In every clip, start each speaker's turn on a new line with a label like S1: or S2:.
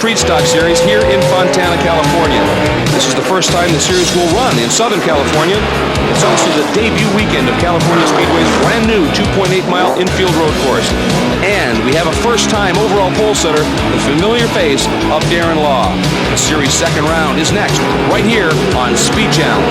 S1: Street Stock Series here in Fontana, California. This is the first time the series will run in Southern California. It's also the debut weekend of California Speedway's brand new 2.8-mile infield road course. And we have a first-time overall pole sitter, the familiar face of Darren Law. The series' second round is next, right here on Speed Channel.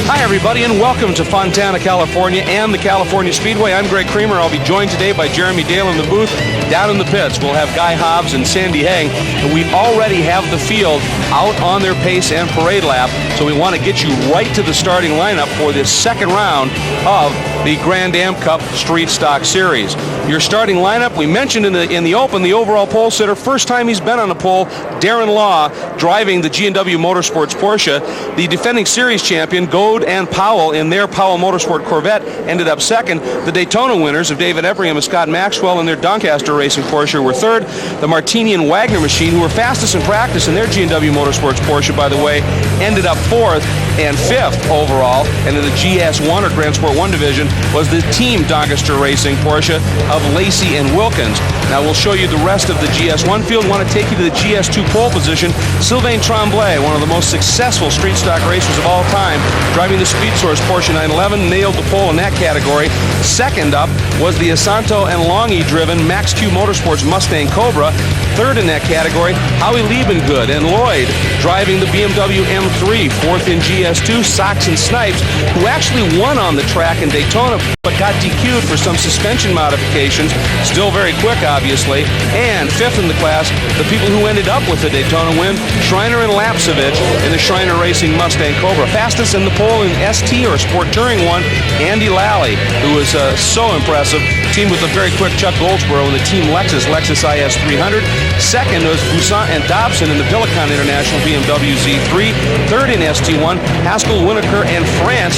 S1: Hi everybody, and welcome to Fontana, California and the California Speedway. I'm Greg Creamer. I'll be joined today by Jeremy Dale in the booth. Down in the pits, we'll have Guy Hobbs and Sandy Hang, and we already have the field out on their pace and parade lap, so we want to get you right to the starting lineup for this second round of the Grand Am Cup Street Stock Series. Your starting lineup, we mentioned in the open, the overall pole sitter, first time he's been on a pole, Darren Law, driving the G&W Motorsports Porsche. The defending series champion, Goad and Powell, in their Powell Motorsport Corvette, ended up second. The Daytona winners of David Ephraim and Scott Maxwell in their Doncaster Racing Porsche were third. The Martini and Wagner machine, who were fastest in practice in their G&W Motorsports Porsche, by the way, ended up fourth and fifth overall. And in the GS1, or Grand Sport 1 division, was the Team Doncaster Racing Porsche of Lacey and Wilkins. Now we'll show you the rest of the GS1 field. Want to take you to the GS2 pole position. Sylvain Tremblay, one of the most successful street stock racers of all time, driving the Speed Source Porsche 911, nailed the pole in that category. Second up was the Asanto and Longy-driven Max Q Motorsports Mustang Cobra. Third in that category, Howie Liebengood and Lloyd, driving the BMW M3. Fourth in GS2, Sox and Snipes, who actually won on the track in Daytona, but got DQ'd for some suspension modifications. Still very quick, obviously. And fifth in the class, the people who ended up with the Daytona win, Schreiner and Lapsevich in the Schreiner Racing Mustang Cobra. Fastest in the pole in ST, or Sport Touring 1, Andy Lally, who was so impressive. Teamed with the very quick Chuck Goldsboro in the Team Lexus IS 300. Second was Busan and Dobson in the Pillicon International BMW Z3. Third in ST1, Haskell, Winokur, and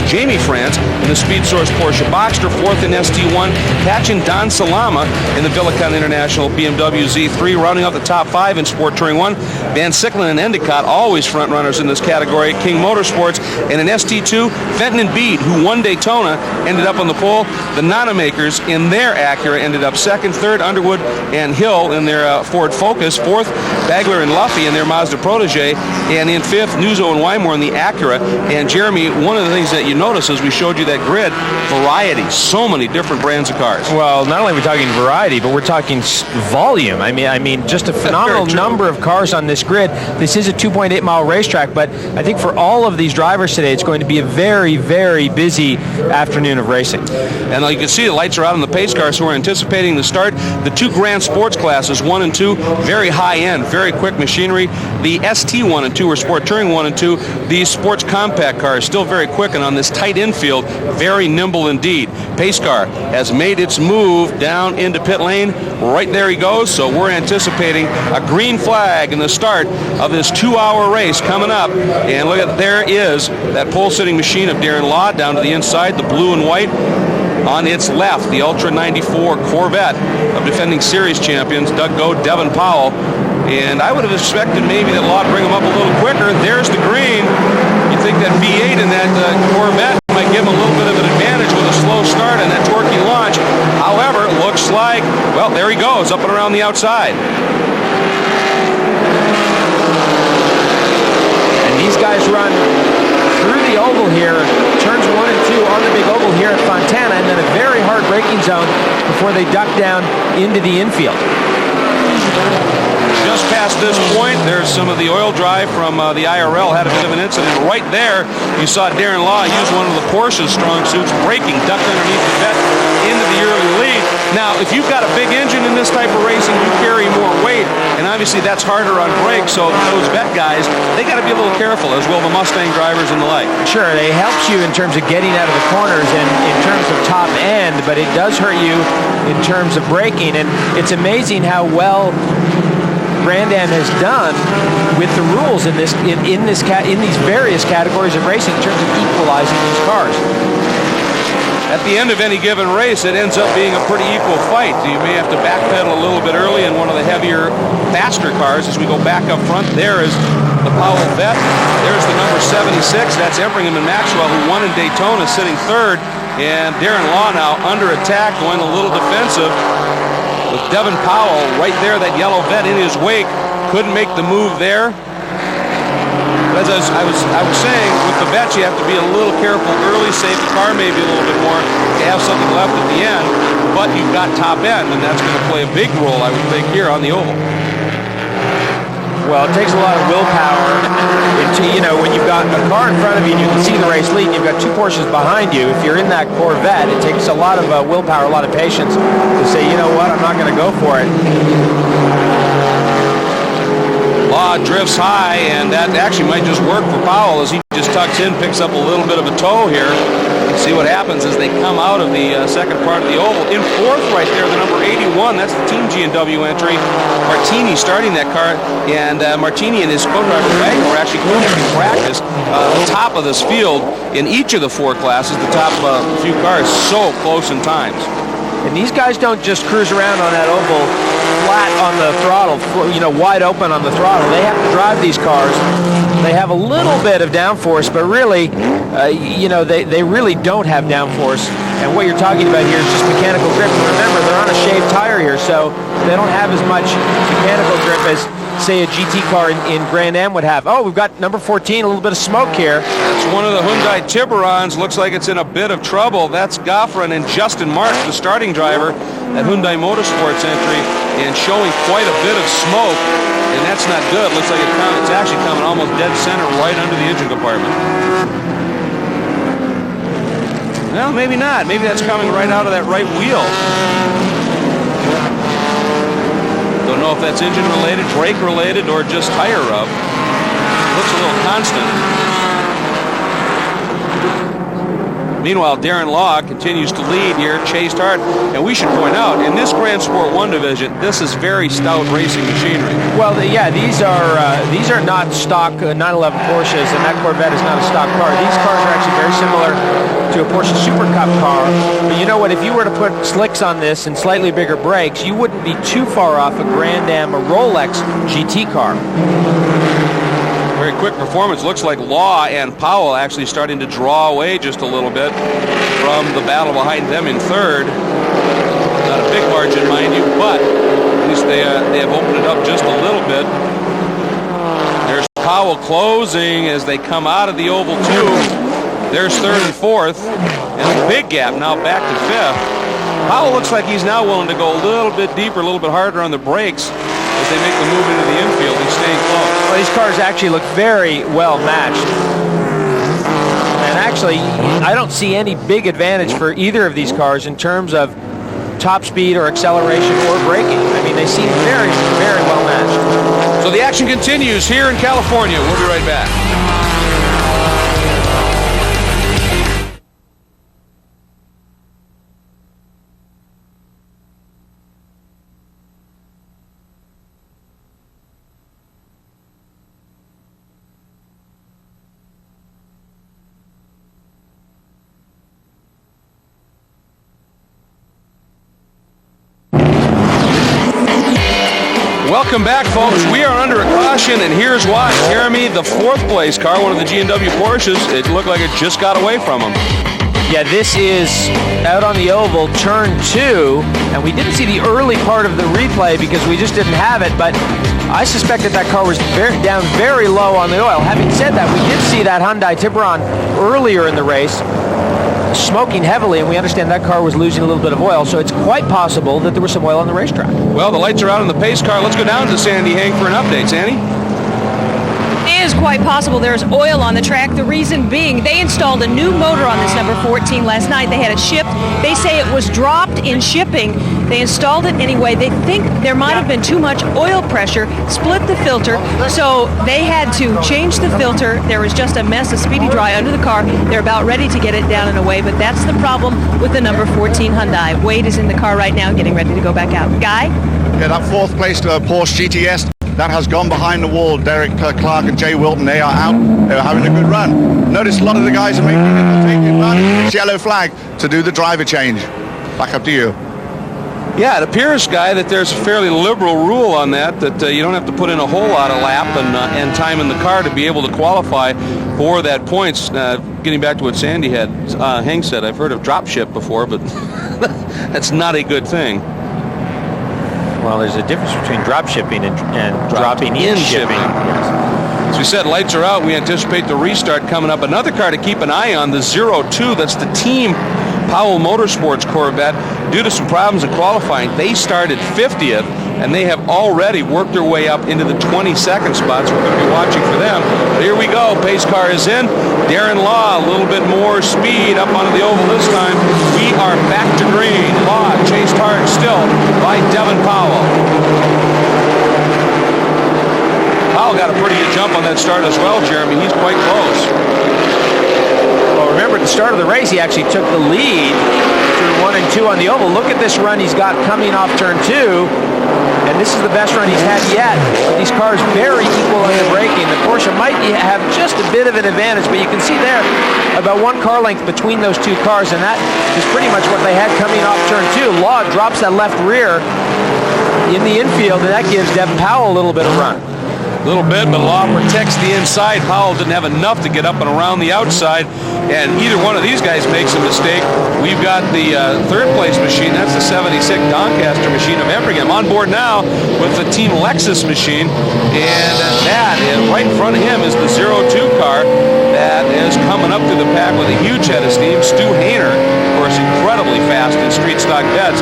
S1: Jamie France in the Speed Source Porsche Boxster. Fourth in ST1, Patch and Don Salama in the Pillicon International BMW Z3. Rounding out the top five in Sport Touring 1, Van Sicklen and Endicott, always front runners in this category. King Motorsports. And in ST2, Fenton and Bede, who won Daytona, ended up on the pole. The Nanamakers in their Acura ended up second. Third, Underwood and Hill in their Ford Focus. Fourth, Bagler and Luffy in their Mazda Protege. And in fifth, Nuzzo and Wymore in the Acura. And Jeremy, one of the things that you notice as we showed you that grid, variety. So many different brands of cars.
S2: Well, not only are we talking variety, but we're talking volume. I mean, just a phenomenal number of cars on this grid. This is a 2.8-mile racetrack, but I think for all of these drivers today, it's going to be a very, very busy afternoon of racing.
S1: And you can see the lights are out on the pace car, so we're anticipating the start. The two Grand Sports classes, 1 and 2, very high-end, very quick machinery. The ST 1 and 2, or Sport Touring 1 and 2, these sports compact cars, still very quick, and on this tight infield, very nimble indeed. Pace car has made its move down into pit lane. Right there he goes, so we're anticipating a green flag in the start of this 2-hour race coming up. And look at, there is that pole-sitting machine of Darren Law down to the inside, the blue and white. On its left, the Ultra 94 Corvette of defending series champions, Doug Goad, Devin Powell. And I would have expected maybe that Law would bring him up a little quicker. There's the green. You think that V8 in that Corvette might give him a little bit of an advantage with a slow start and that torquey launch. However, looks like, well, there he goes, up and around the outside.
S2: And these guys run through the oval here, turns 1 and 2 on the big oval here at Fontana, and then a very hard braking zone before they duck down into the infield.
S1: Just past this point, there's some of the oil drive from the IRL. Had a bit of an incident. Right there, you saw Darren Law use one of the Porsche's strong suits, braking, ducked underneath the vet into the early lead. Now, if you've got a big engine in this type of racing, you carry more weight, and obviously that's harder on brakes, so those vet guys, they got to be a little careful, as will the Mustang drivers and the like.
S2: Sure, it helps you in terms of getting out of the corners and in terms of top end, but it does hurt you in terms of braking, and it's amazing how well Grand Am has done with the rules in these various categories of racing in terms of equalizing these cars.
S1: At the end of any given race, it ends up being a pretty equal fight. You may have to backpedal a little bit early in one of the heavier, faster cars. As we go back up front, there is the Powell vet. There's the number 76. That's Everingham and Maxwell, who won in Daytona, sitting third. And Darren Law now under attack, going a little defensive with Devin Powell right there, that yellow vet in his wake. Couldn't make the move there. As I was saying, with the vets, you have to be a little careful early, save the car maybe a little bit more to have something left at the end, but you've got top end, and that's going to play a big role, I would think, here on the oval.
S2: Well, it takes a lot of willpower. When you've got a car in front of you and you can see the race lead, and you've got two Porsches behind you, if you're in that Corvette, it takes a lot of willpower, a lot of patience to say, you know what, I'm not going to go for it.
S1: Law drifts high, and that actually might just work for Powell as he just tucks in, picks up a little bit of a toe here. See what happens as they come out of the second part of the oval. In fourth right there, the number 81, that's the Team G&W entry. Martini starting that car, and Martini and his co-driver Wagner were actually going to practice the top of this field in each of the four classes. The top few cars so close in times.
S2: And these guys don't just cruise around on that oval flat on the throttle, wide open on the throttle. They have to drive these cars. They have a little bit of downforce, but really, they really don't have downforce. And what you're talking about here is just mechanical grip. And remember, they're on a shaved tire here, so they don't have as much mechanical grip as, say, a GT car in Grand Am would have. Oh, we've got number 14, a little bit of smoke here.
S1: It's one of the Hyundai Tiburons. Looks like it's in a bit of trouble. That's Goffran and Justin Marks, the starting driver, that Hyundai Motorsports entry, and showing quite a bit of smoke, and that's not good. Looks like it's actually coming almost dead center right under the engine compartment. Well, maybe not. Maybe that's coming right out of that right wheel. Don't know if that's engine related, brake related, or just tire rub. Looks a little constant. Meanwhile, Darren Law continues to lead here, chased hard. And we should point out, in this Grand Sport 1 division, this is very stout racing machinery.
S2: Well, these are not stock 911 Porsches, and that Corvette is not a stock car. These cars are actually very similar to a Porsche Super Cup car. But you know what? If you were to put slicks on this and slightly bigger brakes, you wouldn't be too far off a Grand Am, a Rolex GT car.
S1: Very quick performance. Looks like Law and Powell actually starting to draw away just a little bit from the battle behind them in third. Not a big margin, mind you, but at least they have opened it up just a little bit. There's Powell closing as they come out of the oval too. There's third and fourth, and a big gap now back to fifth. Powell looks like he's now willing to go a little bit deeper, a little bit harder on the brakes as they make the move into the infield. He's staying close.
S2: Well, these cars actually look very well matched. And actually, I don't see any big advantage for either of these cars in terms of top speed or acceleration or braking. I mean, they seem very, very well matched.
S1: So the action continues here in California. We'll be right back. Welcome back, folks. We are under a caution, and here's why. Jeremy, the fourth place car, one of the G&W Porsches, it looked like it just got away from him.
S2: Yeah, this is out on the oval, turn 2, and we didn't see the early part of the replay because we just didn't have it, but I suspect that car was down very low on the oil. Having said that, we did see that Hyundai Tiburon earlier in the race smoking heavily, and we understand that car was losing a little bit of oil, so it's quite possible that there was some oil on the racetrack.
S1: Well, the lights are out on the pace car. Let's go down to Sandy Hang for an update. Sandy?
S3: It is quite possible there's oil on the track. The reason being, they installed a new motor on this number 14 last night. They had it shipped. They say it was dropped in shipping. They installed it anyway. They think there might have been too much oil pressure, split the filter, so they had to change the filter. There was just a mess of speedy dry under the car. They're about ready to get it down and away, but that's the problem with the number 14 Hyundai. Wade is in the car right now getting ready to go back out. Guy?
S4: Yeah, that fourth place Porsche GTS, that has gone behind the wall. Derek Clark and Jay Wilton, they are out. They're having a good run. Notice a lot of the guys are making it, taking run. It's yellow flag to do the driver change. Back up to you.
S1: Yeah, it appears, Guy, that there's a fairly liberal rule on that you don't have to put in a whole lot of lap and time in the car to be able to qualify for that points. Getting back to what Sandy Heng said, I've heard of drop ship before, but that's not a good thing.
S2: Well, there's a difference between drop shipping and dropping in shipping. Yes.
S1: As we said, lights are out. We anticipate the restart coming up. Another car to keep an eye on, the 02. That's the Team Powell Motorsports Corvette. Due to some problems in qualifying, they started 50th, and they have already worked their way up into the 22nd spots. We're going to be watching for them. But here we go. Pace car is in. Darren Law, a little bit more speed up onto the oval this time. We are back to green. Law chased hard still by Devin Powell. Powell got a pretty good jump on that start as well, Jeremy. He's quite close.
S2: Well, remember at the start of the race, he actually took the lead through 1 and 2 on the oval. Look at this run he's got coming off turn 2. And this is the best run he's had yet. But these cars very equal on the braking. The Porsche might have just a bit of an advantage, but you can see there about 1 car length between those 2 cars, and that is pretty much what they had coming off turn 2. Law drops that left rear in the infield, and that gives Devin Powell a little bit of run.
S1: A little bit, but Law protects the inside. Powell didn't have enough to get up and around the outside, and either one of these guys makes a mistake. We've got the third place machine. That's the 76 Doncaster machine of Embringham on board now with the Team Lexus machine, and that is right in front of him is the 02 car that is coming up through the pack with a huge head of steam. Stu Hayner, of course, incredibly fast in street stock bets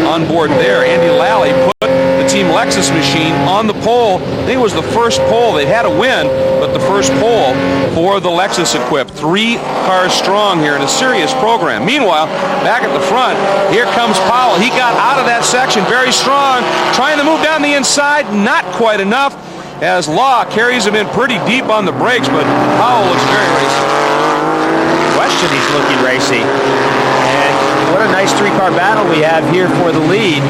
S1: on board there. Andy Lally put the Team Lexus machine on the pole. I think it was the first pole. They'd had a win, but the first pole for the Lexus equipped. 3 cars strong here in a serious program. Meanwhile, back at the front, here comes Powell. He got out of that section very strong, trying to move down the inside, not quite enough, as Law carries him in pretty deep on the brakes, but Powell looks very racy.
S2: Question, he's looking racy. And what a nice 3-car battle we have here for the lead.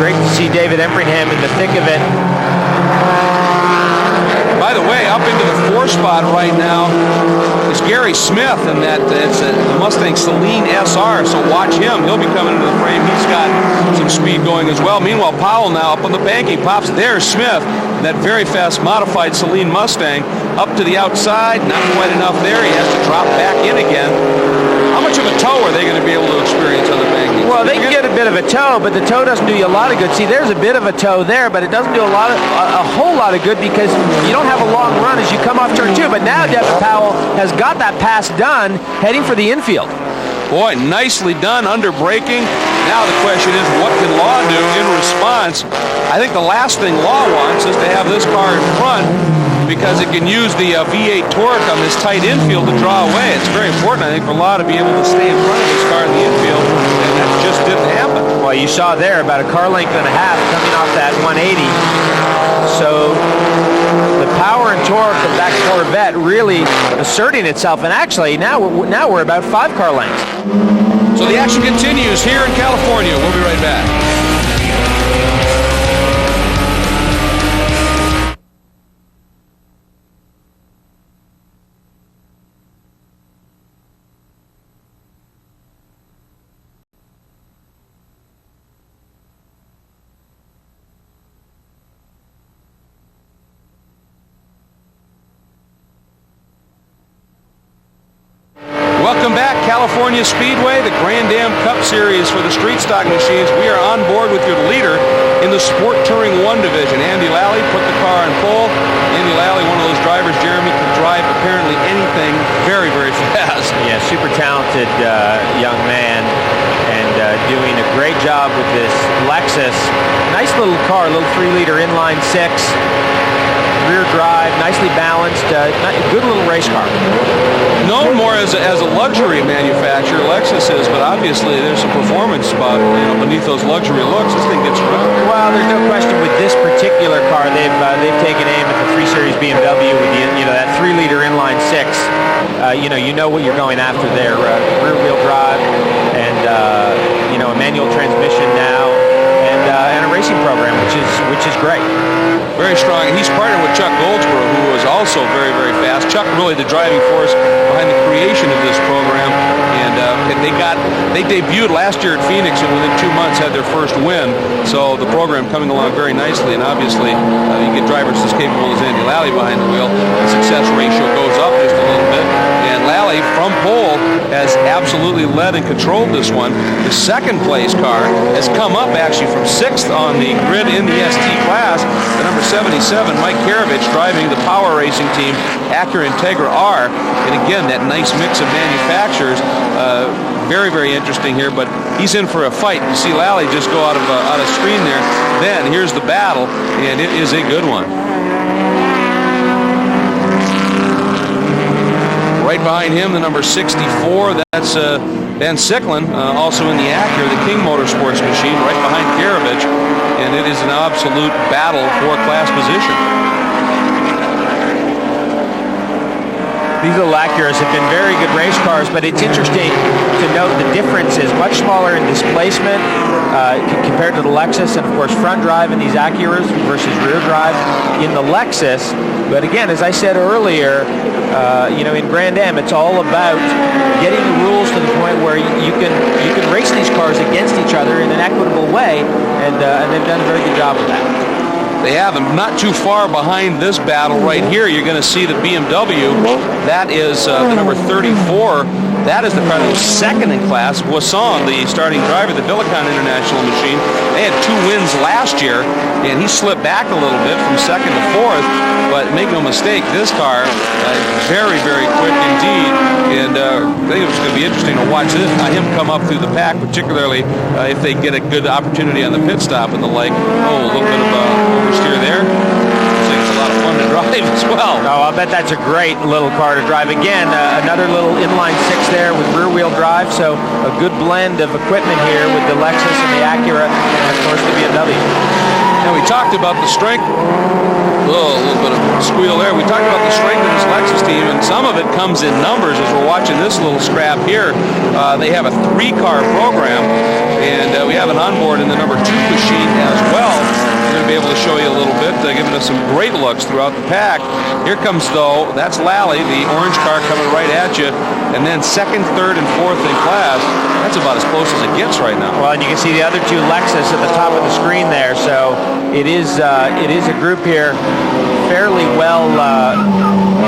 S2: Great to see David Embringham in the thick of it.
S1: By the way, up into the 4 spot right now is Gary Smith, and it's the Mustang Celine SR, so watch him. He'll be coming into the frame. He's got some speed going as well. Meanwhile, Powell now up on the bank. He pops. There's Smith, that very fast modified Celine Mustang, up to the outside. Not quite enough there. He has to drop back in again. How much of a tow are they going to be able to experience on the banking?
S2: Well, they can get a bit of a tow, but the tow doesn't do you a lot of good. See, there's a bit of a tow there, but it doesn't do a whole lot of good because you don't have a long run as you come off turn 2. But now Devin Powell has got that pass done, heading for the infield.
S1: Boy, nicely done under braking. Now the question is, what can Law do in response? I think the last thing Law wants is to have this car in front, because it can use the V8 torque on this tight infield to draw away. It's very important, I think, for Law to be able to stay in front of this car in the infield, and that just didn't happen.
S2: Well, you saw there about a car length and a half coming off that 180. So the power and torque of that Corvette really asserting itself, and actually now we're about 5 car lengths.
S1: So the action continues here in California. We'll be right back. Welcome back, California Speedway, the Grand Am Cup Series for the street stock machines. We are on board with your leader in the Sport Touring 1 division. Andy Lally put the car in pole. Andy Lally, one of those drivers, Jeremy, can drive apparently anything very, very fast.
S2: Yeah, super talented young man, and doing a great job with this Lexus. Nice little car, little 3-liter inline 6. Rear drive, nicely balanced, good little race car.
S1: Known more as a luxury manufacturer, Lexus is, but obviously there's some performance beneath those luxury looks. This thing gets around.
S2: Well, there's no question with this particular car, they've taken aim at the 3 Series BMW with that 3-liter inline 6. You know what you're going after there. Rear-wheel drive and a manual transmission now, and a racing program, which is great.
S1: Very strong. He's partnered with Chuck Goldsboro, who was also very, very fast. Chuck really the driving force behind the creation of this program. And they debuted last year at Phoenix and within 2 months had their first win. So the program coming along very nicely, and obviously you get drivers as capable as Andy Lally behind the wheel. The success ratio goes up just a little bit. And Lally from pole has absolutely led and controlled this one. The second place car has come up actually from 6th on the grid in the ST class. The number 77, Mike Karavich, driving the power racing team Acura Integra R. And again, that nice mix of manufacturers. Very, very interesting here, but he's in for a fight. You see Lally just go out of screen there. Then here's the battle, and it is a good one. Right behind him, the number 64, that's Ben Sicklin, also in the Acura, the King Motorsports machine, right behind Karavich, and it is an absolute battle for class position.
S2: These little Acuras have been very good race cars, but it's interesting to note the differences. Much smaller in displacement compared to the Lexus, and of course front drive in these Acuras versus rear drive in the Lexus. But again, as I said earlier, in Grand Am, it's all about getting the rules to the point where you can race these cars against each other in an equitable way, and they've done a very good job of that.
S1: They have them not too far behind this battle right here. You're going to see the BMW. That is the number 34. That is the car that was second in class. Boisson, the starting driver, the Villicon International machine. They had 2 wins last year, and he slipped back a little bit from 2nd to 4th. But make no mistake, this car very, very quick indeed. And I think it's going to be interesting to watch him come up through the pack, particularly if they get a good opportunity on the pit stop and the like. Oh, a little bit of oversteer there. It's a lot of fun to drive as well.
S2: Oh, I'll bet that's a great little car to drive. Again, another little inline 6 there with rear-wheel drive, so a good blend of equipment here with the Lexus and the Acura, and of course the BMW.
S1: Now, we talked about the strength. A little bit of squeal there. We talked about the strength of this Lexus team, and some of it comes in numbers as we're watching this little scrap here. They have a 3-car program, and we have it on board in the number 2 machine as well. We're going to be able to show you a little bit, giving us some great looks throughout the pack. Here comes, though, that's Lally, the orange car coming right at you, and then 2nd, 3rd, and 4th in class. That's about as close as it gets right now.
S2: Well, and you can see the other 2 Lexus at the top of the screen there, so it is a group here fairly well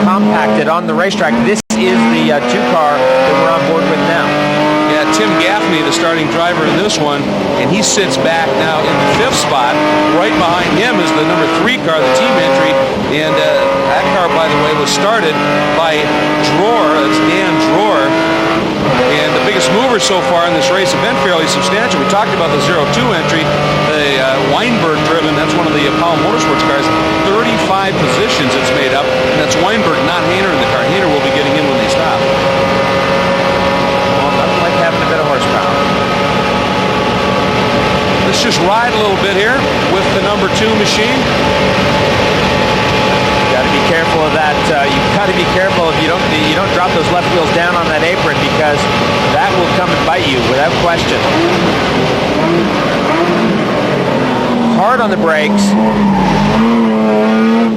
S2: compacted on the racetrack. This is the 2-car that we're on board with now.
S1: Yeah, Tim Gaffney, the starting driver in this one, and he sits back now in the 5th spot. Right behind him is the number 3 car, the team entry, and that car, by the way, was started by Dror. That's Dan Dror. And the biggest movers so far in this race have been fairly substantial. We talked about the 02 entry, the Weinberg driven, that's one of the Apollo Motorsports cars. 35 positions it's made up, and that's Weinberg, not Hayner in the car. Hayner will be getting in when they stop.
S2: Well, nothing like having a bit of horsepower.
S1: Let's just ride a little bit here with the number 2 machine.
S2: Got to be careful of that. You've got to be careful if you don't drop those left wheels down on that apron, because that will come and bite you without question. Hard on the brakes,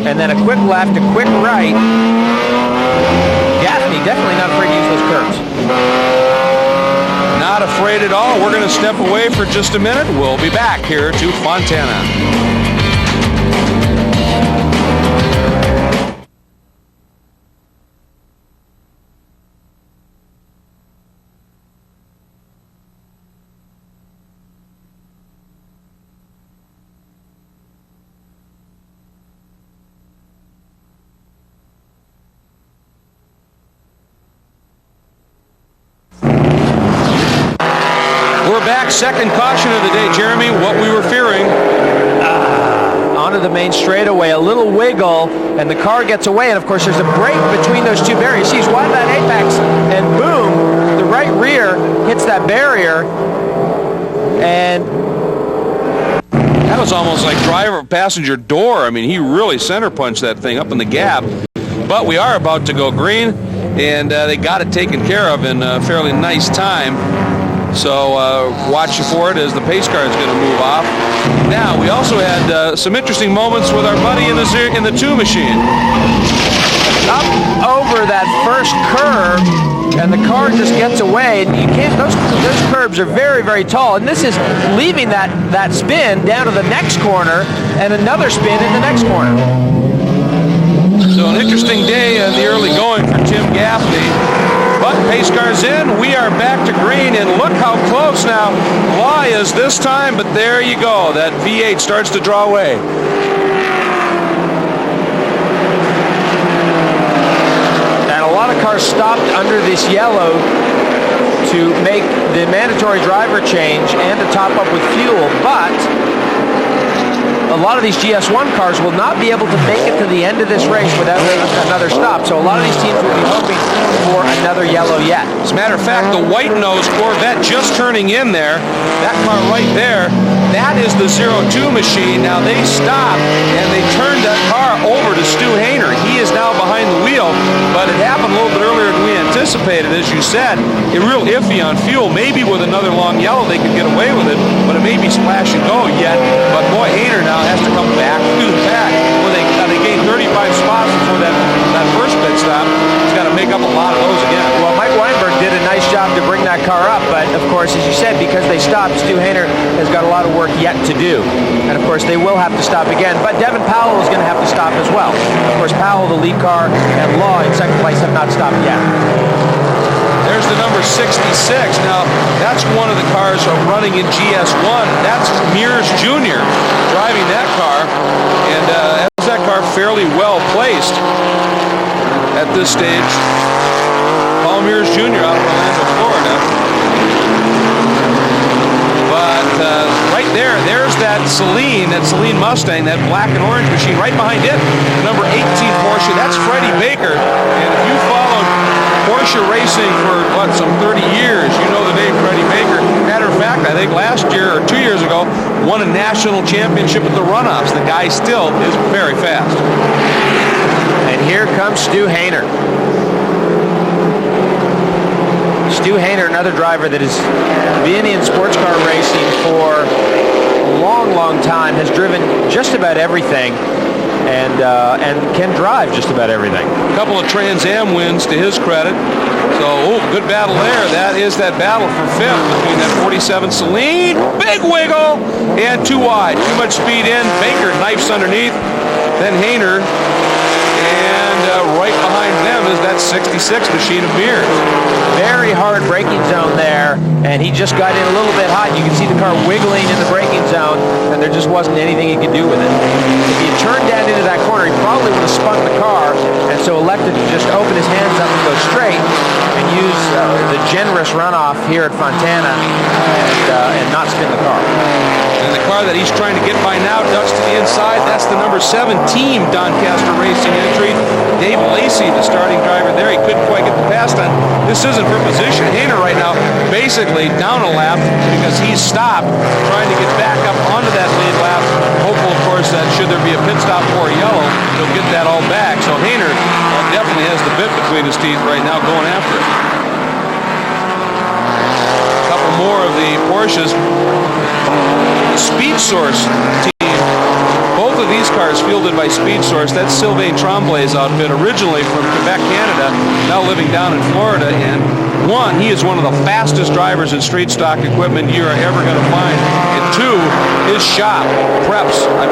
S2: and then a quick left, a quick right. Gaffney definitely not afraid to use those curves.
S1: Not afraid at all. We're going to step away for just a minute. We'll be back here to Fontana. We're back, second caution of the day, Jeremy. What we were fearing.
S2: Onto the main straightaway, a little wiggle, and the car gets away, and of course there's a break between those 2 barriers. He's wide that apex, and boom, the right rear hits that barrier, and
S1: that was almost like driver-passenger door. I mean, he really center punched that thing up in the gap. But we are about to go green, and they got it taken care of in a fairly nice time. So watch for it as the pace car is going to move off. Now, we also had some interesting moments with our buddy in the 2 machine.
S2: up over that first curve, and the car just gets away. And you can't. Those curbs are very, very tall, and this is leaving that spin down to the next corner, and another spin in the next corner.
S1: So an interesting day in the early going for Tim Gaffney. But pace car's in. We are back to green, and look how close now Law is this time. But there you go. That V8 starts to draw away.
S2: And a lot of cars stopped under this yellow to make the mandatory driver change and to top up with fuel, but a lot of these GS1 cars will not be able to make it to the end of this race without another stop. So a lot of these teams will be hoping for another yellow yet.
S1: As a matter of fact, the white-nosed Corvette just turning in there, that car right there, that is the 02 machine. Now they stopped and they turned that car over to Stu Hayner. He is now behind the wheel, but it happened a little bit earlier than we anticipated. As you said, it real iffy on fuel. Maybe with another long yellow they could get away with it, but it may be splash and go yet. But boy, Hayner now has to come back to the pack. Well, they gained 35 spots before that first pit stop. He's got to make up a lot of those again.
S2: Well, Mike Weinberg did a nice job to bring that car up, but of course, as you said, because they stopped, Stu Hayner has got a lot of work yet to do. And of course, they will have to stop again, but Devin Powell is going to have to stop as well. Of course, Powell, the lead car, and Law in second place have not stopped yet.
S1: There's the number 66. Now, that's one of the cars running in GS1. That's Mears Jr. driving that car, and has that car fairly well placed at this stage. Paul Mears Jr. out of Orlando, Florida. But right there's that Celine Mustang, that black and orange machine. Right behind it, number 18 Porsche. That's Freddie Baker. And if you followed Porsche racing for, some 30 years, you know the name Freddie Baker. Matter of fact, I think last year or 2 years ago, won a national championship at the run-ups. The guy still is very fast.
S2: And here comes Stu Hayner. Stu Hayner, another driver that has been in sports car racing for a long, long time, has driven just about everything, and can drive just about everything.
S1: A couple of Trans Am wins to his credit. So, good battle there. That is that battle for fifth between that 47 Celine, big wiggle, and too wide. Too much speed in. Baker knifes underneath. Then Hayner. And right behind them is that 66 machine of Mears.
S2: Very hard braking zone there, and he just got in a little bit hot. You can see the car wiggling in the braking zone, and there just wasn't anything he could do with it. If he had turned down into that corner, he probably would have spun the car, and so elected to just open his hands up and go straight and use the generous runoff here at Fontana and not spin the car.
S1: And the car that he's trying to get by now ducks to the inside. That's the number 7 team Doncaster Racing entry. Dave Lacey, the starting driver there. He couldn't quite get the pass done. This isn't for position. Hayner right now basically down a lap because he's stopped trying to get back up onto that lead lap. Hopeful, of course, that should there be a pit stop for a yellow, he'll get that all back. So Hayner definitely has the bit between his teeth right now going after it. A couple more of the Porsches. The Speed Source team, both of these cars fielded by Speed Source. That's Sylvain Tremblay's outfit, originally from Quebec, Canada, now living down in Florida. And one, he is one of the fastest drivers in street stock equipment you are ever going to find. And two, his shop preps, a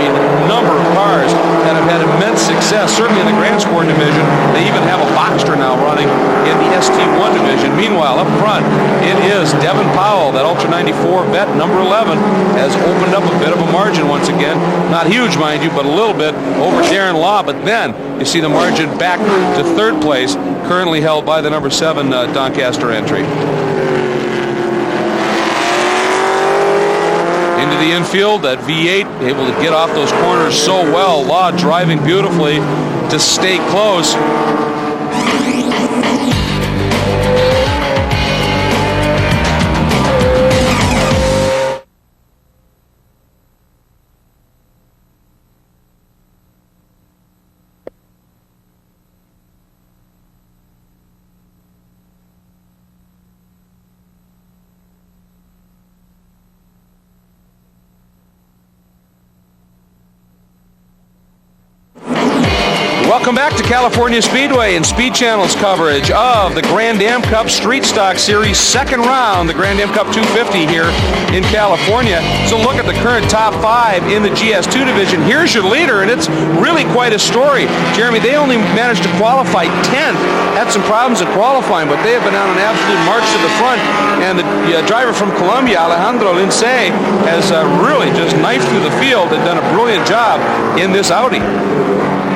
S1: number of cars that have had immense success, certainly in the Grand Sport division. They even have a Boxster now running in the ST1 division. Meanwhile, up front, it is Devin Powell, that Ultra 94 vet, number 11, has opened up a bit of a margin once again. Not huge, mind you, but a little bit over Darren Law. But then you see the margin back to third place, currently held by the number 7 Doncaster entry. Into the infield, that V8 able to get off those corners so well. Law driving beautifully to stay close. Welcome back to California Speedway and Speed Channel's coverage of the Grand Am Cup Street Stock Series second round, the Grand Am Cup 250 here in California. So look at the current top 5 in the GS2 division. Here's your leader, and it's really quite a story. Jeremy, they only managed to qualify 10th. Had some problems in qualifying, but they have been on an absolute march to the front. And the driver from Colombia, Alejandro Lince, has really just knifed through the field and done a brilliant job in this Audi.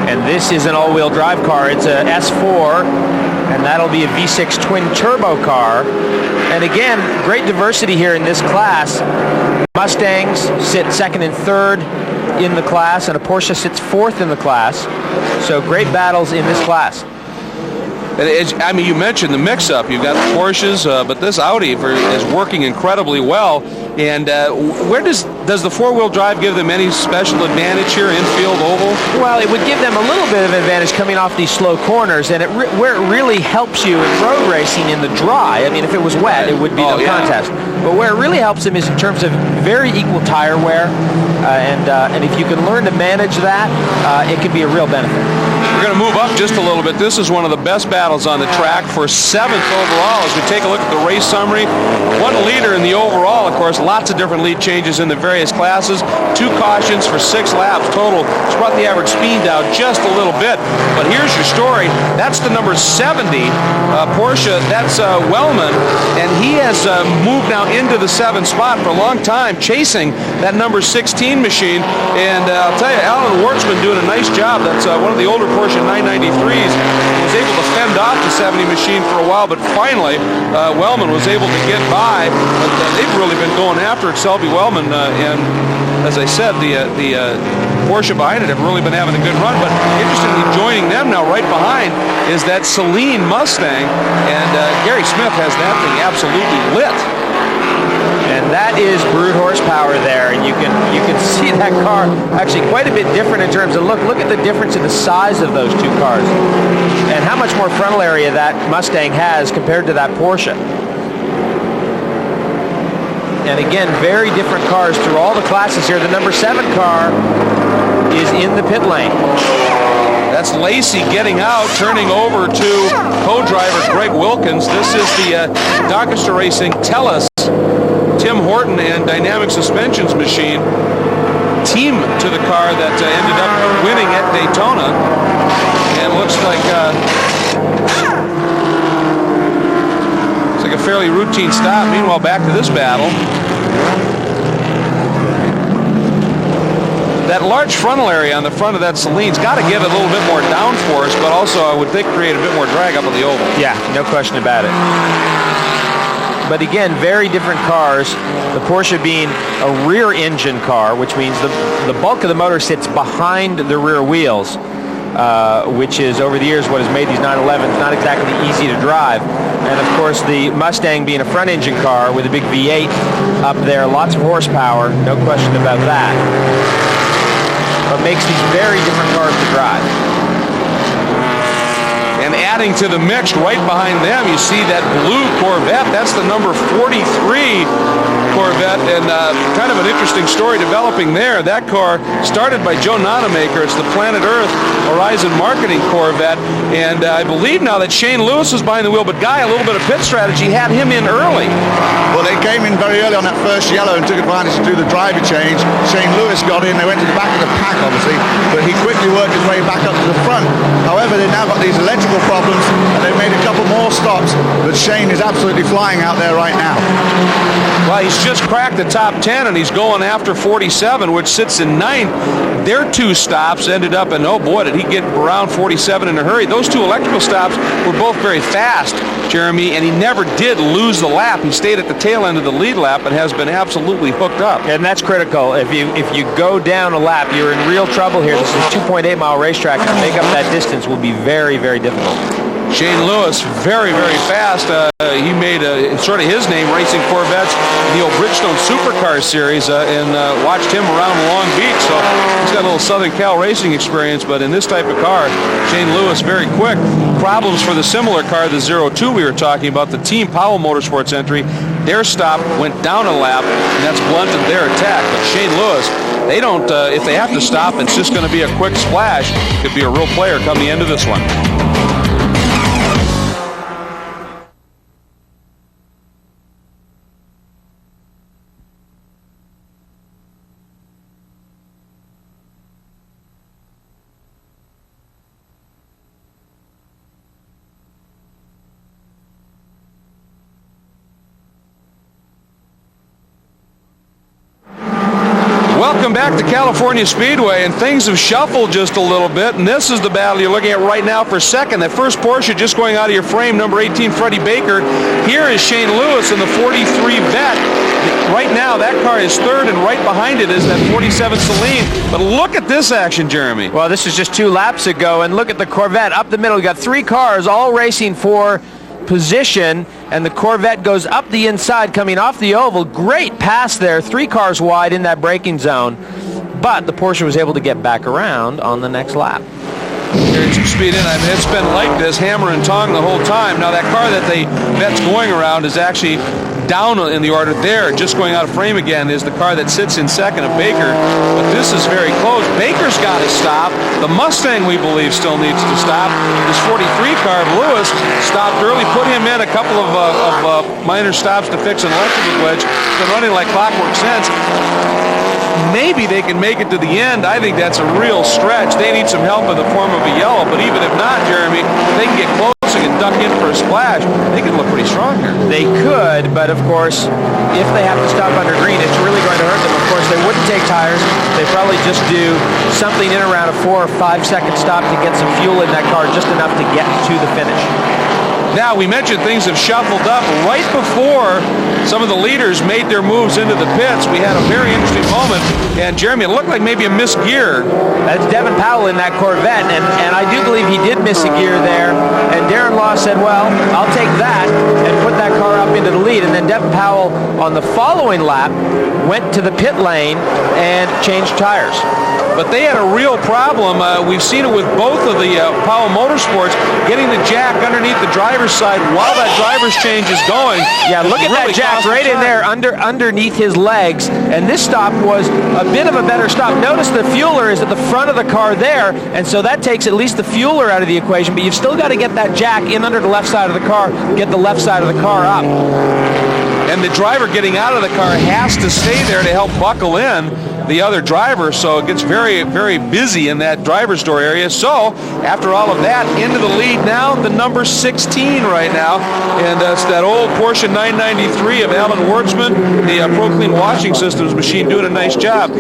S2: And this is an all-wheel drive car. It's a S4, and that'll be a V6 twin-turbo car. And again, great diversity here in this class. Mustangs sit second and third in the class, and a Porsche sits fourth in the class. So great battles in this class.
S1: I mean, you mentioned the mix-up. You've got the Porsches, but this Audi is working incredibly well. And where does the four-wheel drive give them any special advantage here, infield, oval?
S2: Well, it would give them a little bit of advantage coming off these slow corners, and where it really helps you in road racing in the dry. I mean, if it was wet, it would be no contest. But where it really helps them is in terms of very equal tire wear, and if you can learn to manage that, it can be a real benefit.
S1: We're going to move up just a little bit. This is one of the best battles on the track for 7th overall. As we take a look at the race summary, one leader in the overall, of course, lots of different lead changes in the various classes. 2 cautions for 6 laps total. It's brought the average speed down just a little bit. But here's your story. That's the number 70 Porsche. That's Wellman, and he has moved now into the 7th spot for a long time, chasing that number 16 machine. And I'll tell you, Alan Wartzman doing a nice job. That's one of the older Porsche 993s. Was able to fend off the 70 machine for a while, but finally Wellman was able to get by. But they've really been going after it, Selby Wellman, and as I said, the Porsche behind it have really been having a good run. But interestingly, joining them now right behind is that Celine Mustang, and Gary Smith has that thing absolutely lit.
S2: And that is brute horsepower there, and you can see that car actually quite a bit different in terms of look at the difference in the size of those 2 cars and how much more frontal area that Mustang has compared to that Porsche. And again, very different cars through all the classes here. The number 7 car is in the pit lane.
S1: That's Lacey getting out, turning over to co-driver Greg Wilkins. This is the Doncaster Racing Tellus Tim Horton and Dynamic Suspensions machine team to the car that ended up winning at Daytona. And looks like a fairly routine stop. Meanwhile, back to this battle. That large frontal area on the front of that Celine's got to give it a little bit more downforce, but also I would think create a bit more drag up on the oval.
S2: Yeah, no question about it. But again, very different cars. The Porsche being a rear engine car, which means the bulk of the motor sits behind the rear wheels, which is over the years what has made these 911s not exactly easy to drive. And of course, the Mustang being a front engine car with a big V8 up there, lots of horsepower, no question about that. But makes these very different cars to drive.
S1: And adding to the mix right behind them, you see that blue Corvette. That's the number 43 Corvette, and kind of an interesting story developing there. That car started by Joe Nonamaker. It's the Planet Earth Horizon Marketing Corvette, and I believe now that Shane Lewis is behind the wheel, but Guy, a little bit of pit strategy, had him in early.
S4: Well, they came in very early on that first yellow and took advantage to do the driver change. Shane Lewis got in. They went to the back of the pack, obviously, but he quickly worked his way back up to the front. However, they've now got these electrical problems, and they've made a couple more stops, but Shane is absolutely flying out there right now.
S1: Well, he's just cracked the top 10, and he's going after 47, which sits in 9th. Their 2 stops ended up in, oh boy, did he get around 47 in a hurry. Those 2 electrical stops were both very fast, Jeremy, and he never did lose the lap. He stayed at the tail end of the lead lap and has been absolutely hooked up.
S2: And that's critical. If you go down a lap, you're in real trouble here. This is a 2.8-mile racetrack, and to make up that distance will be very, very difficult.
S1: Shane Lewis, very, very fast. He made sort of his name racing Corvettes in the old Bridgestone Supercar series, and watched him around Long Beach. So he's got a little Southern Cal racing experience, but in this type of car, Shane Lewis very quick. Problems for the similar car, the 02 we were talking about, the Team Powell Motorsports entry. Their stop went down a lap, and that's blunted their attack. But Shane Lewis, they don't, if they have to stop, it's just going to be a quick splash. Could be a real player come the end of this one. Welcome back to California Speedway, and things have shuffled just a little bit, and this is the battle you're looking at right now for second. That first Porsche just going out of your frame, number 18, Freddie Baker. Here is Shane Lewis in the 43 Vet. Right now, that car is third, and right behind it is that 47 Celine. But look at this action, Jeremy.
S2: Well, this is just 2 laps ago, and look at the Corvette up the middle. You got 3 cars all racing for position, and the Corvette goes up the inside coming off the oval. Great pass there, 3 cars wide in that braking zone, but the Porsche was able to get back around on the next lap.
S1: Here's your speed in. I mean, it's been like this, hammer and tong the whole time. Now that car that that's going around is actually down in the order there. Just going out of frame again is the car that sits in second of Baker, but this is very close. Baker's got to stop. The Mustang, we believe, still needs to stop. This 43 car of Lewis stopped early, put him in a couple of minor stops to fix an electrical glitch. Been running like clockwork since. Maybe they can make it to the end. I think that's a real stretch. They need some help in the form of a yellow, but even if not, Jeremy, they can get close and duck in for a splash. They could look pretty strong here.
S2: They could, but of course, if they have to stop under green, it's really going to hurt them. Of course, they wouldn't take tires. They probably just do something in around a 4 or 5 second stop to get some fuel in that car, just enough to get to the finish.
S1: Now, we mentioned things have shuffled up. Right before some of the leaders made their moves into the pits, we had a very interesting moment. And, Jeremy, it looked like maybe a missed gear.
S2: That's Devin Powell in that Corvette, and I do believe he did miss a gear there. And Darren Law said, well, I'll take that and put that car up into the lead. And then Devin Powell, on the following lap, went to the pit lane and changed tires.
S1: But they had a real problem. We've seen it with both of the Powell Motorsports getting the jack underneath the driver's side while that driver's change is going.
S2: Yeah, look at that jack right in there underneath his legs. And this stop was a bit of a better stop. Notice the fueler is at the front of the car there, and so that takes at least the fueler out of the equation, but you've still got to get that jack in under the left side of the car, get the left side of the car up.
S1: And the driver getting out of the car has to stay there to help buckle in the other driver, so it gets very, very busy in that driver's door area. So, after all of that, into the lead now, the number 16 right now, and it's that old Porsche 993 of Alan Wartzman, the Pro Clean Washing Systems machine, doing a nice job.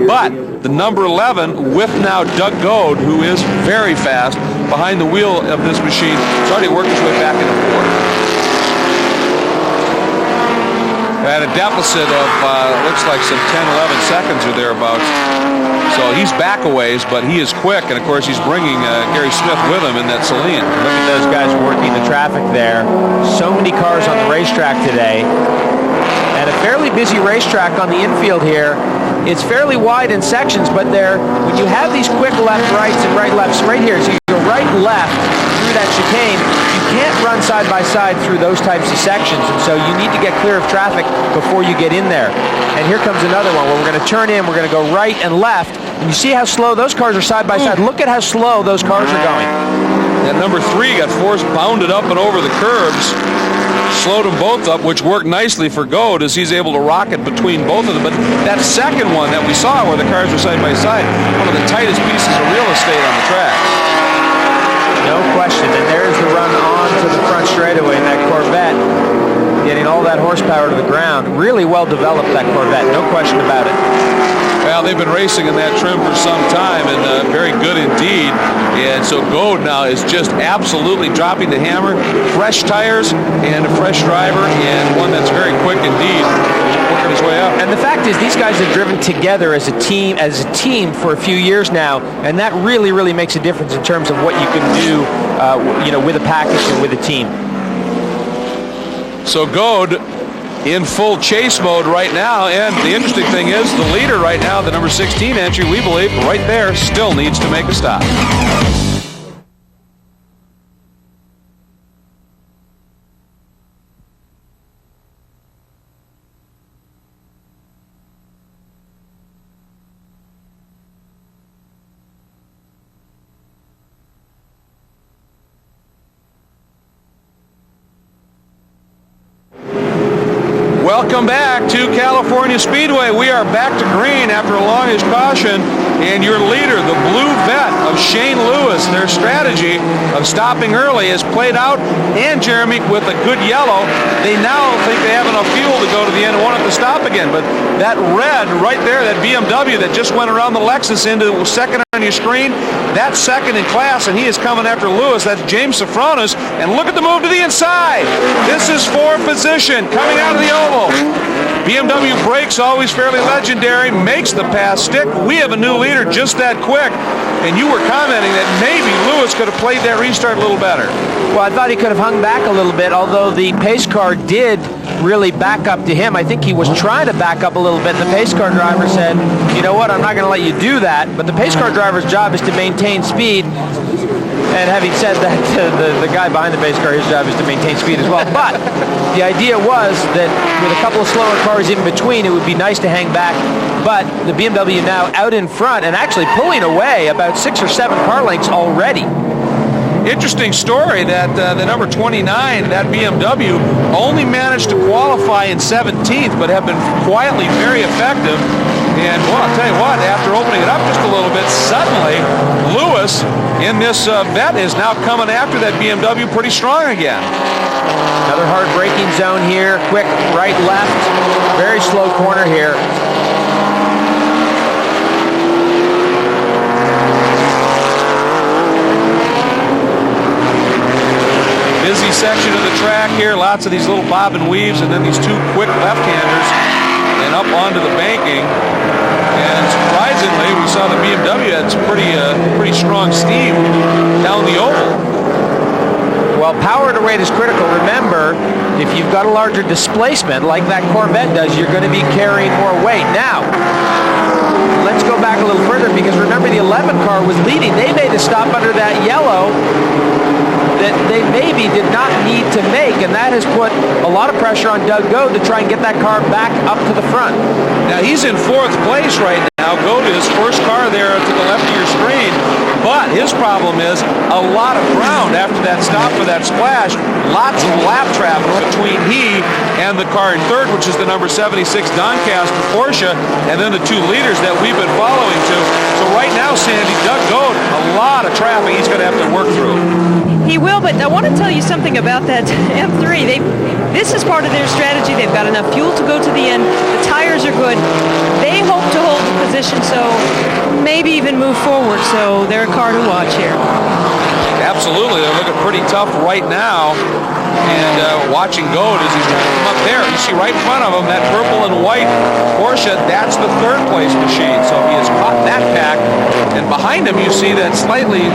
S1: But the number 11 with now Doug Goad, who is very fast behind the wheel of this machine, has already worked his way back into fourth. At a deficit of, looks like some 10, 11 seconds or thereabouts. So he's back a ways, but he is quick, and of course he's bringing Gary Smith with him in that Celine.
S2: Look at those guys working the traffic there. So many cars on the racetrack today. And a fairly busy racetrack on the infield here. It's fairly wide in sections, but when you have these quick left rights and right lefts right here, so you go right left through that chicane, you can't run side by side through those types of sections, and so you need to get clear of traffic before you get in there. And here comes another one where we're going to turn in, we're going to go right and left, and you see how slow those cars are side by side. Look at how slow those cars are going.
S1: That number 3 got forced, bounded up and over the curbs, slowed them both up, which worked nicely for Goad as he's able to rocket between both of them. But that second one that we saw where the cars were side by side, one of the tightest pieces of real estate on the track.
S2: No question, and there's the run on to the front straightaway in that Corvette, getting all that horsepower to the ground. Really well developed, that Corvette, no question about it.
S1: Well, they've been racing in that trim for some time, and very good indeed. And so Goad now is just absolutely dropping the hammer. Fresh tires and a fresh driver, and one that's very quick indeed, working his way up.
S2: And the fact is, these guys have driven together as a team for a few years now, and that really, really makes a difference in terms of what you can do, with a package and with a team.
S1: So Goad in full chase mode right now, and the interesting thing is the leader right now, the number 16 entry, we believe, right there, still needs to make a stop. Welcome back to California Speedway. We are back to green after a longish caution, and your leader, the blue vet of Shane Lewis, their strategy of stopping early has played out, and Jeremy, with a good yellow, they now think they have enough fuel to go to the end and won't have to stop again. But that red right there, that BMW that just went around the Lexus into second on your screen, that's second in class, and he is coming after Lewis. That's James Safronis, and look at the move to the inside. This is for position coming out of the oval. BMW brakes, always fairly legendary, makes the pass stick. We have a new leader just that quick, and you were commenting that maybe Lewis could have played that restart a little better.
S2: Well, I thought he could have hung back a little bit, although the pace car did really back up to him. I think he was trying to back up a little bit. The pace car driver said, you know what, I'm not going to let you do that. But the pace car driver's job is to maintain speed. And having said that, the guy behind the pace car, his job is to maintain speed as well. But the idea was that with a couple of slower cars in between, it would be nice to hang back. But the BMW now out in front and actually pulling away about 6 or 7 car lengths already.
S1: Interesting story that the number 29, that BMW, only managed to qualify in 17th, but have been quietly very effective. And, well, I'll tell you what, after opening it up just a little bit, suddenly Lewis in this vet is now coming after that BMW pretty strong again.
S2: Another hard braking zone here, quick right, left, very slow corner here.
S1: Busy section of the track here, lots of these little bob and weaves, and then these two quick left-handers and up onto the banking. And surprisingly, we saw the BMW had some pretty strong steam down the oval.
S2: Well, power to weight is critical. Remember, if you've got a larger displacement like that Corvette does, you're going to be carrying more weight. Now, let's go back a little further, because remember the 11 car was leading. They made a stop under that yellow that they maybe did not need to make, and that has put a lot of pressure on Doug Goad to try and get that car back up to the front.
S1: Now he's in 4th place right now. Goad is first car there to the left of your screen, but his problem is a lot of ground after that stop for that splash. Lots of lap traffic between he and the car in 3rd, which is the number 76 Doncaster Porsche, and then the 2 leaders that we've been following to. So right now, Sandy, Doug Goad, a lot of traffic he's going to have to work through.
S3: He will, but I want to tell you something about that M3. This is part of their strategy. They've got enough fuel to go to the end. The tires are good. They hope to hold the position, so maybe even move forward. So they're a car to watch here.
S1: Absolutely. They're looking pretty tough right now. And watching Goad as he's trying to come up there. You see right in front of him that purple and white Porsche. That's the 3rd place machine. So he has caught that pack. And behind him you see that slightly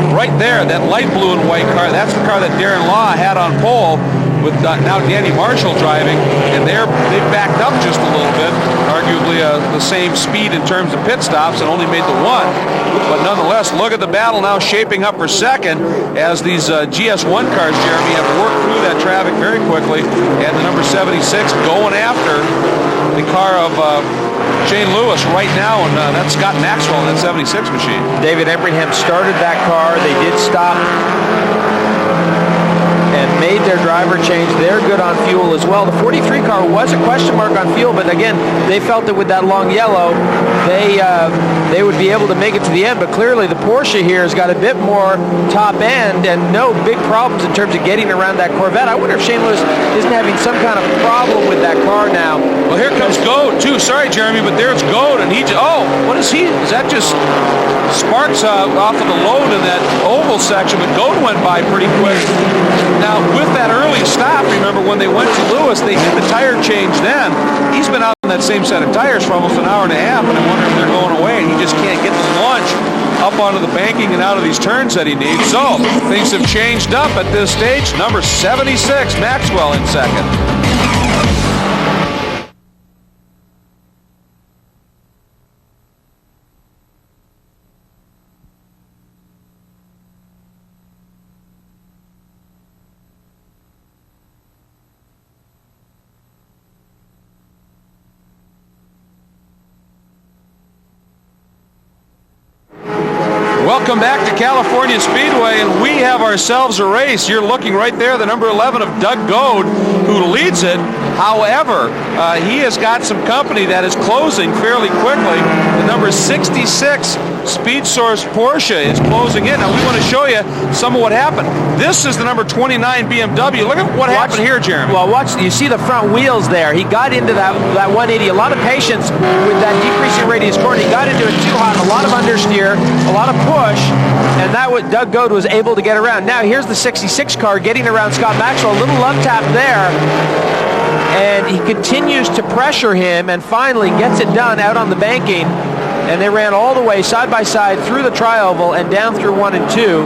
S1: right there, that light blue and white car. That's the car that Darren Law had on pole with now Danny Marshall driving. And they've backed up just a little bit. Arguably the same speed in terms of pit stops and only made the 1. But nonetheless, look at the battle now shaping up for second as these GS1 cars, Jeremy, have worked through that traffic very quickly. And the number 76 going after the car of Shane Lewis right now, and that's Scott Maxwell in that 76 machine.
S2: David Embringham started that car. They did stop and made their driver change. They're good on fuel as well. The 43 car was a question mark on fuel, but again, they felt that with that long yellow, they would be able to make it to the end. But clearly the Porsche here has got a bit more top end and no big problems in terms of getting around that Corvette. I wonder if Shane Lewis isn't having some kind of problem with that car now.
S1: Well, here comes Goad too. Sorry, Jeremy, but there's Goad, and what is he? Is that just sparks off of the load in that oval section? But Goad went by pretty quick. Now, with that early stop, remember when they went to Lewis, they did the tire change then. He's been out on that same set of tires for almost an hour and a half, and I wonder if they're going away, and he just can't get the launch up onto the banking and out of these turns that he needs. So, things have changed up at this stage. Number 76, Maxwell in second. Welcome back to California Speedway, and we have ourselves a race. You're looking right there, the number 11 of Doug Goad, who leads it. However, he has got some company that is closing fairly quickly. The number 66 Speed Source Porsche is closing in. Now, we want to show you some of what happened. This is the number 29 BMW. Look at what happened here, Jeremy.
S2: Well, watch. You see the front wheels there. He got into that 180. A lot of patience with that decreasing radius corner. He got into it too hot. A lot of understeer, a lot of push, and that what Doug Goad was able to get around. Now, here's the 66 car getting around Scott Maxwell. A little love tap there. And he continues to pressure him and finally gets it done out on the banking. And they ran all the way side by side through the tri-oval and down through 1 and 2.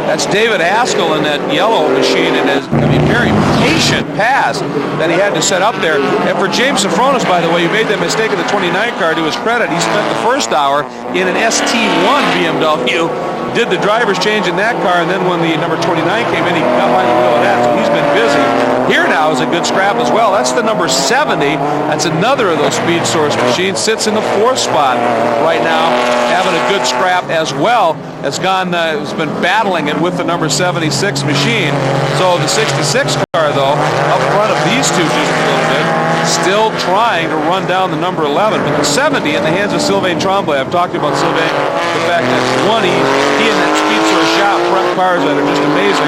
S1: That's David Haskell in that yellow machine, and a very patient pass that he had to set up there. And for James Safronis, by the way, he made that mistake in the 29 car. To his credit, he spent the first hour in an ST1 BMW, did the driver's change in that car, and then when the number 29 came in, he got behind the wheel of that, so he's been busy. Here now is a good scrap as well. That's the number 70. That's another of those Speed Source machines. Sits in the 4th spot right now, having a good scrap as well. Has been battling it with the number 76 machine. So the 66 car, though, up front of these two just a little bit, still trying to run down the number 11. But the 70 in the hands of Sylvain Tremblay. I've talked about Sylvain, the fact that he and that Speed Source shop front cars that are just amazing.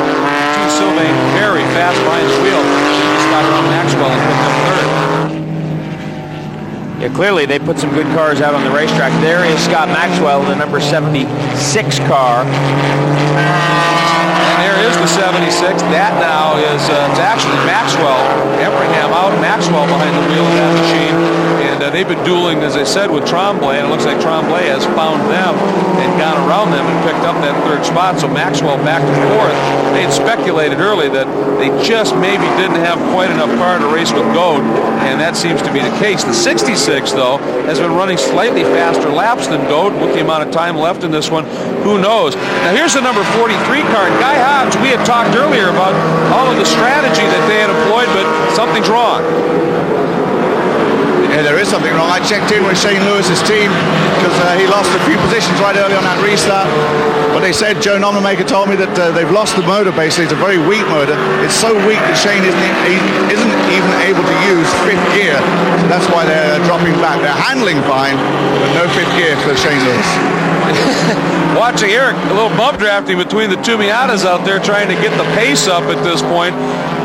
S1: Sylvain very fast behind the wheel. He got around Maxwell and picked up third.
S2: Yeah, clearly they put some good cars out on the racetrack. There is Scott Maxwell, the number 76 car.
S1: And there is the 76. That now is it's actually Maxwell. Effingham out, Maxwell behind the wheel of that machine. And they've been dueling, as I said, with Tremblay, and it looks like Tremblay has found them and gone around them and picked up that 3rd spot. So Maxwell back to 4th. They had speculated early that they just maybe didn't have quite enough car to race with Goad, and that seems to be the case. The 66, though, has been running slightly faster laps than Goad with the amount of time left in this one. Who knows? Now, here's the number 43 car. And Guy Hobbs, we had talked earlier about all of the strategy that they had employed, but something's wrong.
S4: Yeah, there is something wrong. I checked in with Shane Lewis's team because he lost a few positions right early on that restart. But they said, Joe Nomnamaker told me that they've lost the motor, basically. It's a very weak motor. It's so weak that Shane isn't even able to use 5th gear. So that's why they're dropping back. They're handling fine, but no 5th gear for Shane Lewis.
S1: Watching Eric, a little bump drafting between the two Miatas out there trying to get the pace up at this point.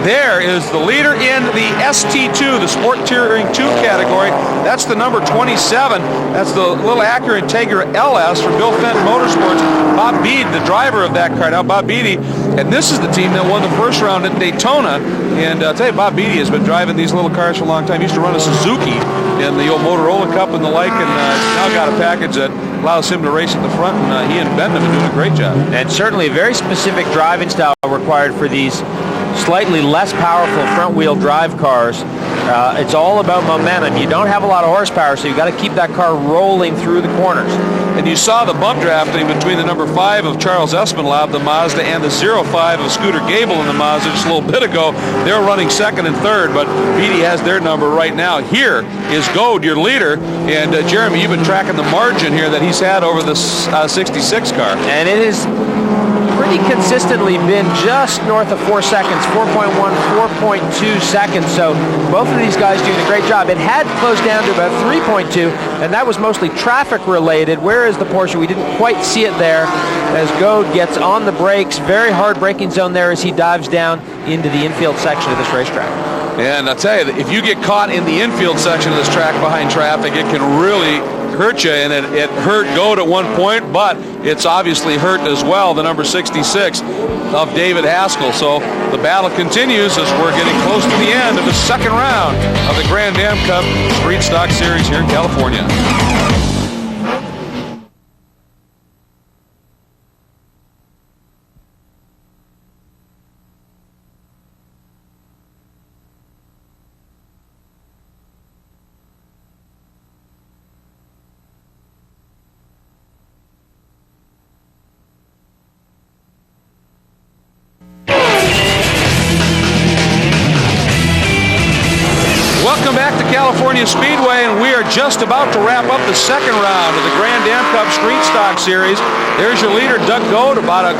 S1: There is the leader in the ST2, the Sport Touring 2 category. That's the number 27. That's the little Acura Integra LS for Bill Fenton Motorsports. Bob Beede, the driver of that car now, Bob Beede. And this is the team that won the first round at Daytona. And I'll tell you, Bob Beede has been driving these little cars for a long time. He used to run a Suzuki in the old Motorola Cup and the like, and now got a package that allows him to race at the front, and he and Ben have been doing a great job.
S2: And certainly a very specific driving style required for these slightly less powerful front-wheel drive cars. It's all about momentum. You don't have a lot of horsepower, so you've got to keep that car rolling through the corners.
S1: And you saw the bump drafting between the number 5 of Charles Espenlaub, the Mazda, and the 05 of Scooter Gable in the Mazda just a little bit ago. They're running 2nd and 3rd, but Beede has their number right now. Here is Goad, your leader. And Jeremy, you've been tracking the margin here that he's had over the 66 car.
S2: And it is pretty consistently been just north of 4 seconds, 4.1, 4.2 seconds. So both of these guys doing a great job. It had closed down to about 3.2, and that was mostly traffic related. Whereas the Porsche, we didn't quite see it there as Goad gets on the brakes. Very hard braking zone there as he dives down into the infield section of this racetrack.
S1: And I'll tell you, if you get caught in the infield section of this track behind traffic, it can really hurt you, and it hurt Goad at one point, but it's obviously hurt as well, the number 66 of David Haskell. So the battle continues as we're getting close to the end of the 2nd round of the Grand Am Cup Street Stock Series here in California. Welcome back to California Speedway, and we are are just about to wrap up the second round of the Grand Am Cup Street Stock Series. There's your leader, Doug Goad, about a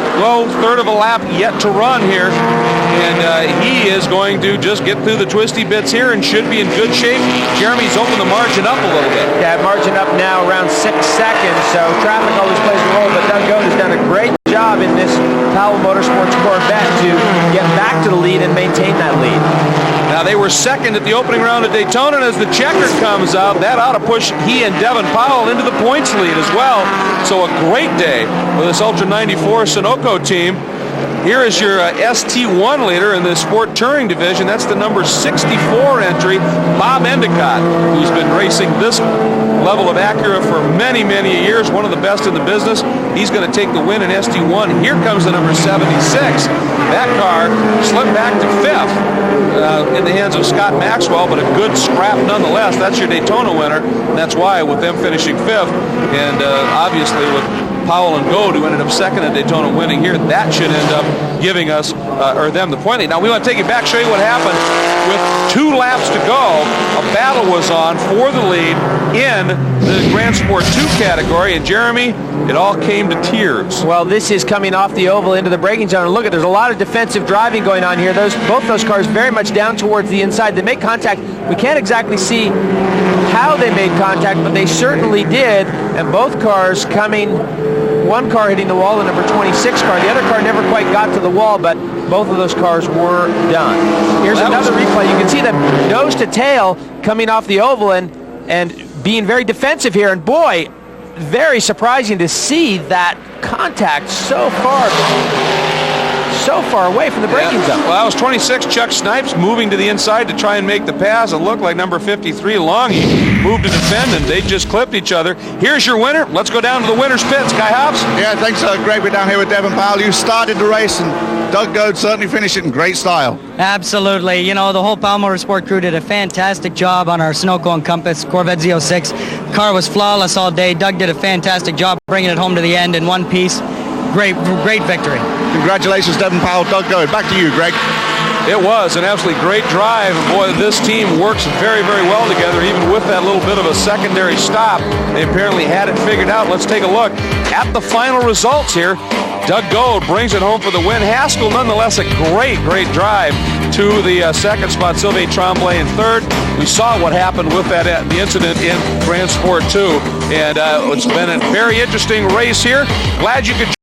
S1: third of a lap yet to run here. And he is going to just get through the twisty bits here and should be in good shape. Jeremy's opened the margin up a little bit.
S2: Yeah, margin up now around 6 seconds, so traffic always plays a role, but Doug Goad has done a great job in this Powell Motorsports Corvette to get back to the lead and maintain that lead.
S1: Now, they were second at the opening round of Daytona, and as the checker comes out, that ought to push he and Devin Powell into the points lead as well. So a great day for this Ultra 94 Sunoco team. Here is your ST1 leader in the Sport Touring Division. That's the number 64 entry, Bob Endicott, who's been racing this level of Acura for many, many years, one of the best in the business. He's going to take the win in ST1. Here comes the number 76. That car slipped back to fifth in the hands of Scott Maxwell, but a good scrap nonetheless. That's your Daytona winner, and that's why with them finishing fifth, and obviously with Powell and Goad, who ended up second at Daytona winning here, that should end up giving us, or them, the point lead. Now, we want to take you back, show you what happened. With 2 laps to go, a battle was on for the lead in the Grand Sport 2 category, and Jeremy, it all came to tears.
S2: Well, this is coming off the oval into the braking zone. And look, there's a lot of defensive driving going on here. Both those cars very much down towards the inside. They make contact. We can't exactly see how they made contact, but they certainly did, and both cars coming, one car hitting the wall, the number 26 car. The other car never quite got to the wall, but both of those cars were done. Here's another replay. You can see them nose to tail coming off the oval and being very defensive here. And boy, very surprising to see that contact so far away from the braking zone.
S1: Well, that was 26, Chuck Snipes, moving to the inside to try and make the pass. It looked like number 53, Longy, moved to defend, and they just clipped each other. Here's your winner. Let's go down to the winner's pits. Guy Hobbs?
S4: Yeah, thanks. Great. We're down here with Devin Powell. You started the race, and Doug Goad certainly finished it in great style.
S5: Absolutely. You know, the whole Powell Motorsport crew did a fantastic job on our Sunoco and Compass Corvette Z06. Car was flawless all day. Doug did a fantastic job bringing it home to the end in one piece. Great victory.
S4: Congratulations, Devin Powell, Doug Goad. Back to you, Greg.
S1: It was an absolutely great drive. And boy, this team works very, very well together, even with that little bit of a secondary stop. They apparently had it figured out. Let's take a look at the final results here. Doug Goad brings it home for the win. Haskell, nonetheless, a great drive to the second spot. Sylvain Tremblay in third. We saw what happened with that the incident in Grand Sport 2. And it's been a very interesting race here. Glad you could